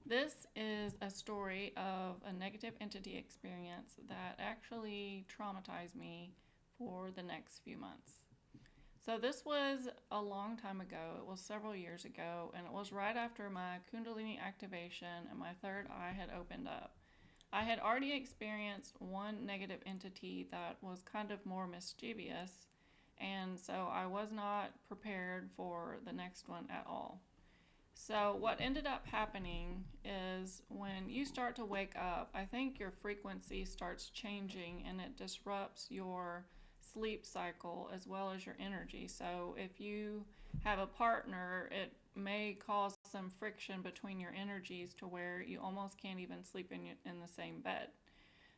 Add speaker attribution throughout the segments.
Speaker 1: This is a story of a negative entity experience that actually traumatized me for the next few months. So, this was a long time ago. It was several years ago, and it was right after my Kundalini activation and my third eye had opened up. I had already experienced one negative entity that was kind of more mischievous, and so I was not prepared for the next one at all. So, what ended up happening is when you start to wake up, I think your frequency starts changing and it disrupts your sleep cycle as well as your energy. So, if you have a partner, it may cause some friction between your energies to where you almost can't even sleep in the same bed.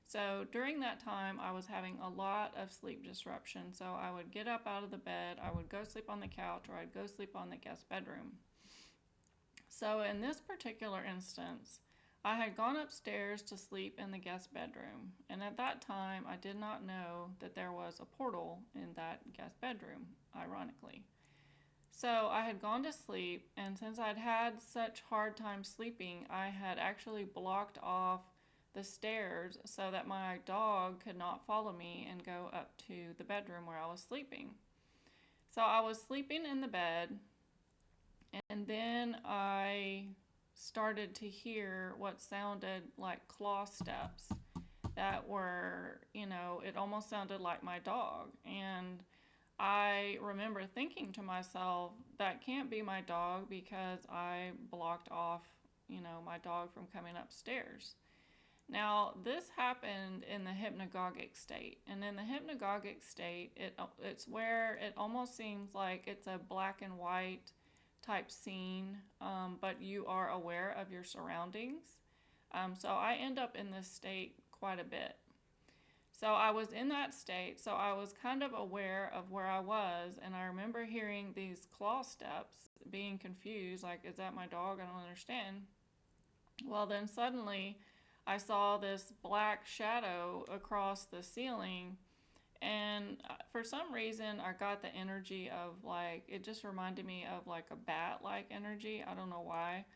Speaker 1: So, during that time, I was having a lot of sleep disruption. So, I would get up out of the bed, I would go sleep on the couch, or I'd go sleep on the guest bedroom. So, in this particular instance, I had gone upstairs to sleep in the guest bedroom, and at that time, I did not know that there was a portal in that guest bedroom, ironically. So, I had gone to sleep, and since I'd had such hard time sleeping, I had actually blocked off the stairs so that my dog could not follow me and go up to the bedroom where I was sleeping. So, I was sleeping in the bed, and then I started to hear what sounded like claw steps that were, it almost sounded like my dog. And I remember thinking to myself, that can't be my dog because I blocked off, my dog from coming upstairs. Now, this happened in the hypnagogic state. And in the hypnagogic state, it's where it almost seems like it's a black and white type scene, but you are aware of your surroundings. So I end up in this state quite a bit. So I was in that state, so I was kind of aware of where I was, and I remember hearing these claw steps, being confused, like, is that my dog? I don't understand. Well, then suddenly I saw this black shadow across the ceiling, and for some reason I got the energy of, like, it just reminded me of like a bat like energy. I don't know why,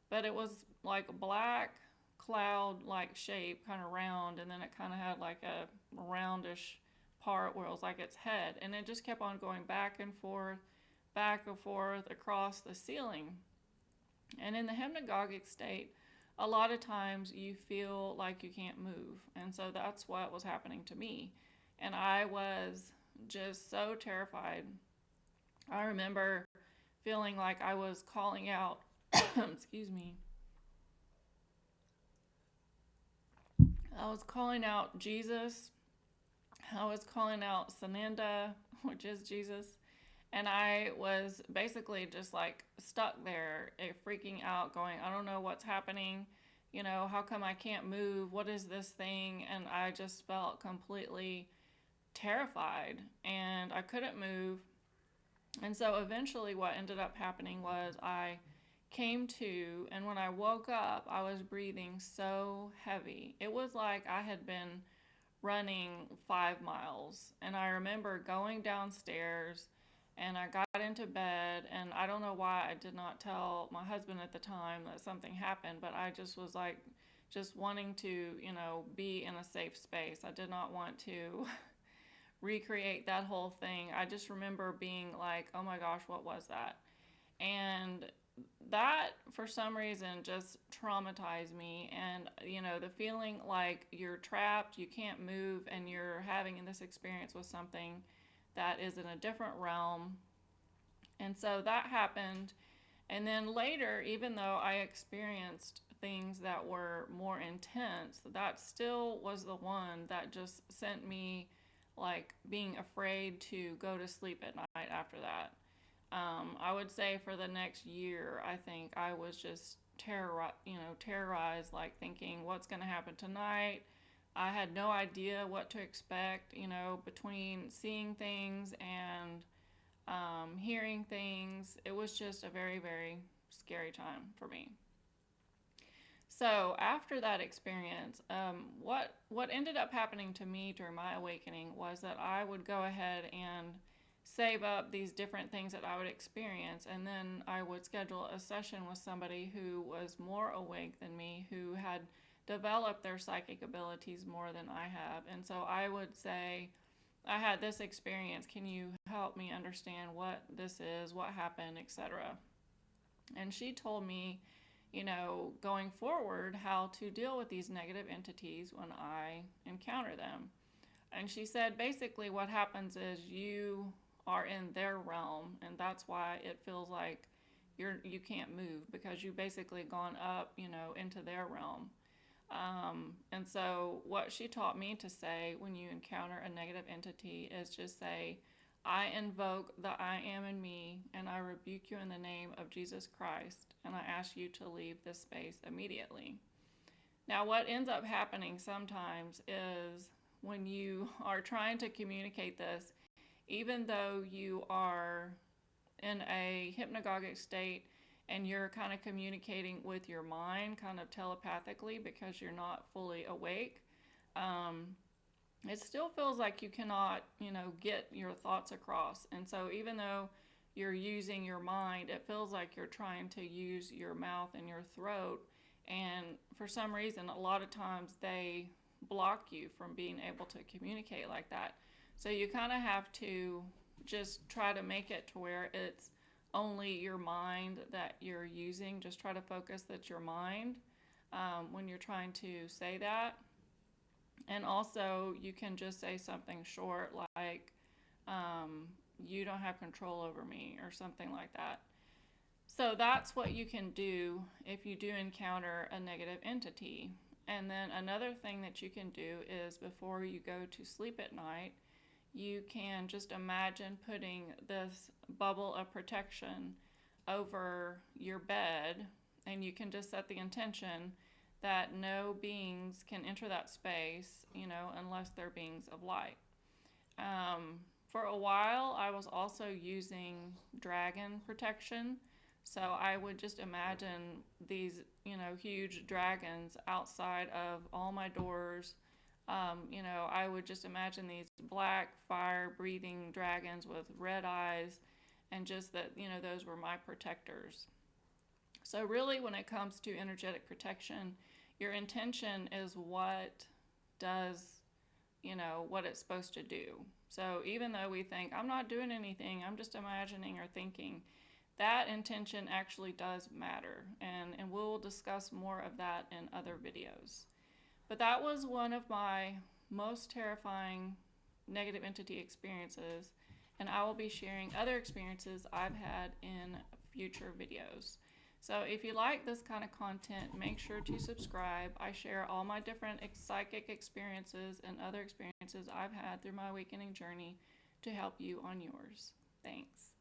Speaker 1: but it was like a black cloud like shape, kind of round, and then it kind of had like a roundish part where it was like its head, and it just kept on going back and forth across the ceiling. And in the hypnagogic state, a lot of times you feel like you can't move. And so that's what was happening to me. And I was just so terrified. I remember feeling like I was calling out, excuse me, I was calling out Jesus. I was calling out Sananda, which is Jesus. And I was basically just like stuck there, freaking out, going, I don't know what's happening. How come I can't move? What is this thing? And I just felt completely terrified and I couldn't move. And so eventually, what ended up happening was I came to, and when I woke up, I was breathing so heavy. It was like I had been running 5 miles. And I remember going downstairs and I got into bed, and I don't know why I did not tell my husband at the time that something happened, but I just was like, just wanting to, be in a safe space. I did not want to recreate that whole thing. I just remember being like, oh my gosh, what was that? And that, for some reason, just traumatized me. And, the feeling like you're trapped, you can't move, and you're having this experience with something that is in a different realm. And so that happened. And then later, even though I experienced things that were more intense, that still was the one that just sent me like being afraid to go to sleep at night after that. I would say for the next year, I think I was just terrorized, like thinking, what's going to happen tonight? I had no idea what to expect, between seeing things and hearing things. It was just a very, very scary time for me. So after that experience, what ended up happening to me during my awakening was that I would go ahead and save up these different things that I would experience, and then I would schedule a session with somebody who was more awake than me, who had developed their psychic abilities more than I have. And so I would say, I had this experience. Can you help me understand what this is, what happened, etc.? And she told me, going forward, how to deal with these negative entities when I encounter them. And she said basically what happens is you are in their realm, and that's why it feels like you can't move, because you've basically gone up, into their realm. And so what she taught me to say when you encounter a negative entity is just say, I invoke the I am in me, and I rebuke you in the name of Jesus Christ, and I ask you to leave this space immediately. Now, what ends up happening sometimes is when you are trying to communicate this, even though you are in a hypnagogic state and you're kind of communicating with your mind kind of telepathically because you're not fully awake, it still feels like you cannot, get your thoughts across. And so even though you're using your mind, it feels like you're trying to use your mouth and your throat. And for some reason, a lot of times they block you from being able to communicate like that. So you kind of have to just try to make it to where it's only your mind that you're using. Just try to focus that your mind when you're trying to say that. And also, you can just say something short like, you don't have control over me, or something like that. So that's what you can do if you do encounter a negative entity. And then another thing that you can do is, before you go to sleep at night, you can just imagine putting this bubble of protection over your bed, and you can just set the intention that no beings can enter that space, unless they're beings of light. For a while, I was also using dragon protection. So I would just imagine these, huge dragons outside of all my doors. I would just imagine these black fire-breathing dragons with red eyes, and just that, those were my protectors. So really, when it comes to energetic protection, your intention is what does, what it's supposed to do. So even though we think, I'm not doing anything, I'm just imagining or thinking, that intention actually does matter. And we'll discuss more of that in other videos. But that was one of my most terrifying negative entity experiences, and I will be sharing other experiences I've had in future videos. So if you like this kind of content, make sure to subscribe. I share all my different psychic experiences and other experiences I've had through my awakening journey to help you on yours. Thanks.